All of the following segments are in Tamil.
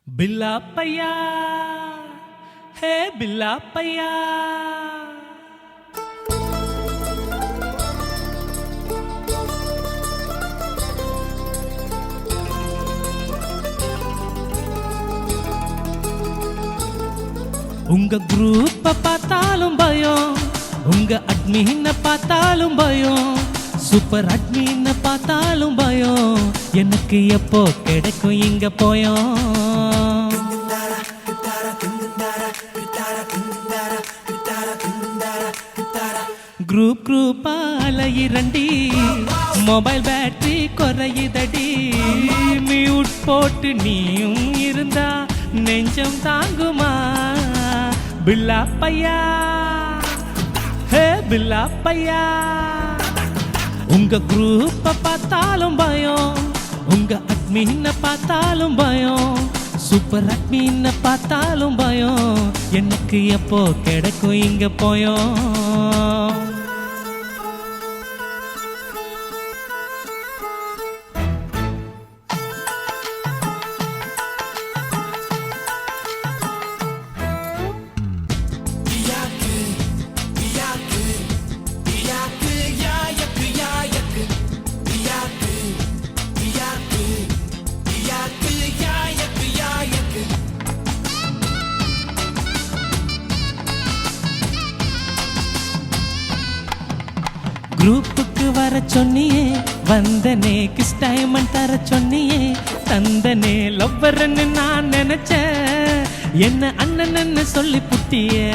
பில்லாப்பையா ஹே பில்லாப்பையா உங்க குரூப்பை பார்த்தாலும் பயம், உங்க அட்மினை பார்த்தாலும் பயம், சூப்பர் அட்மினை பார்த்தாலும் பயம். எனக்கு எப்போ கிடைக்கும் இங்க போயோம்? குரூப்பால இரண்டி மொபைல் பேட்டரி குறையுதடி. மியூட் போட்டு நீயும் இருந்தா நெஞ்சம் தாங்குமா? பில்லாப்பையா ஹே பில்லாப்பையா. உங்க குரூப்பை பார்த்தாலும் பயம், உங்க அட்மினை பார்த்தாலும் பயம், சூப்பர் அட்மினை பார்த்தாலும் பயம். எனக்கு எப்போ கிடைக்கும் இங்க போயோம்? குரூப்புக்கு வர சொன்னியே, வந்தனே கிஸ் டைமண்ட் தர சொன்னியே, தந்தனே லவ்வர்ன்னு நான் நினைச்சேன். என்ன அண்ணன்னு சொல்லி புட்டியே.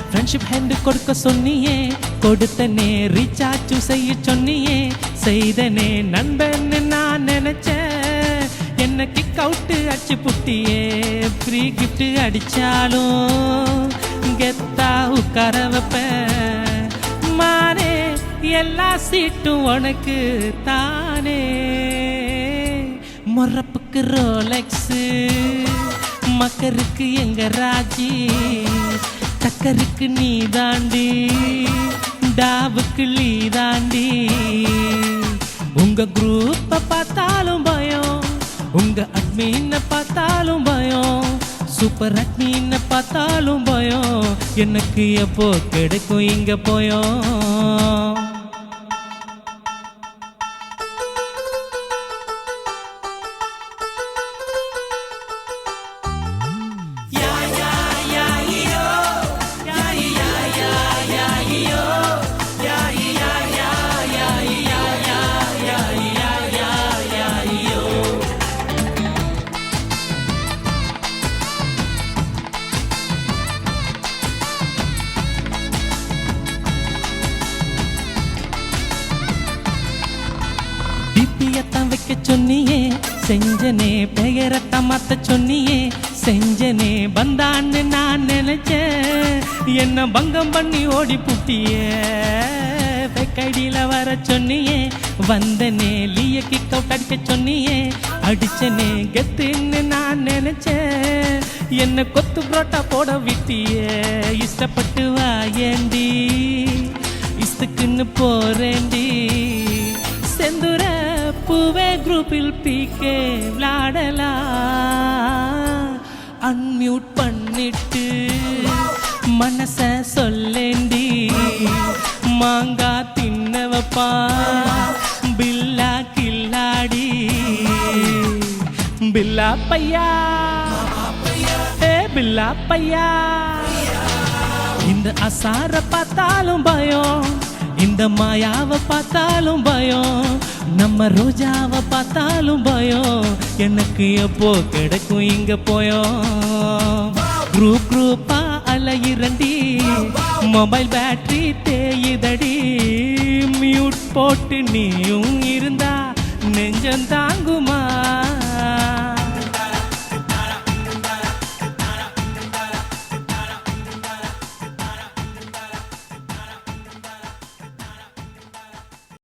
ஃப்ரெண்ட்ஷிப் ஹேண்ட் கொடுக்க சொன்னியே, கொடுத்தனே ரீசார்ஜ் செய்ய சொன்னியே, செய்தனே நண்பன்னு நான் நினைச்சேன். என்ன கிக் அவுட்டு அடிச்சு புட்டியே. ஃப்ரீ கிஃப்ட் அடிச்சாலும் கெத்தா உட்கார வைப்பேன். மானே எல்லா சீட்டும் உனக்கு தானே. மொரப்புக்கு ரோலெக்ஸ், மக்கருக்கு எங்க ராஜி, டக்கருக்கு நீ தாண்டி, டாவுக்கு நீ தாண்டி. உங்க குரூப்பை பார்த்தாலும் பயம், உங்க அட்மினை பார்த்தாலும் பயம், சூப்பர் அட்மினை பார்த்தாலும் பயம். எனக்கு எப்போ கிடைக்கும் இங்க போயோம்? டிபியத்தான் வைக்க சொன்னியே, செஞ்சனே பெயரத்தான் மாத்த சொன்னியே, செஞ்சனே பந்தான்னு நான் நினைச்சேன். என்ன பங்கம் பண்ணி ஓடி புட்டியே. கைடியில வர சொன்னியே, வந்தனே லீய கிக் அவுட் அடிக்க சொன்னியே, அடிச்சனே கெத்துன்னு நான் நினைச்சேன். என்ன கொத்து புரோட்டா போட விட்டியே. இஷ்டப்பட்டு வாயேண்டி, இஷ்டக்குன்னு போறேண்டி. செந்துர பூவே குரூப்பில் பீக்கே விளாடலா. அன்மியூட் பண்ணிட்டு மனச சொல்லேண்டி. மாங்கா தின்னவப்பா பில்லா கில்லாடி. பில்லாப்பையா ஏ பில்லாப்பையா. இந்த அசார பார்த்தாலும் பயம், இந்த மாயாவை பார்த்தாலும் பயம், நம்ம ரோஜாவை பார்த்தாலும் பயம். எனக்கு எப்போ கிடைக்கும் இங்க போயோம்? குரூப்பா அலையிரண்டி, மொபைல் பேட்டரி தேயுதடி. மியூட் போட்டு நீயும் இருந்தா நெஞ்சம் தாங்குமா?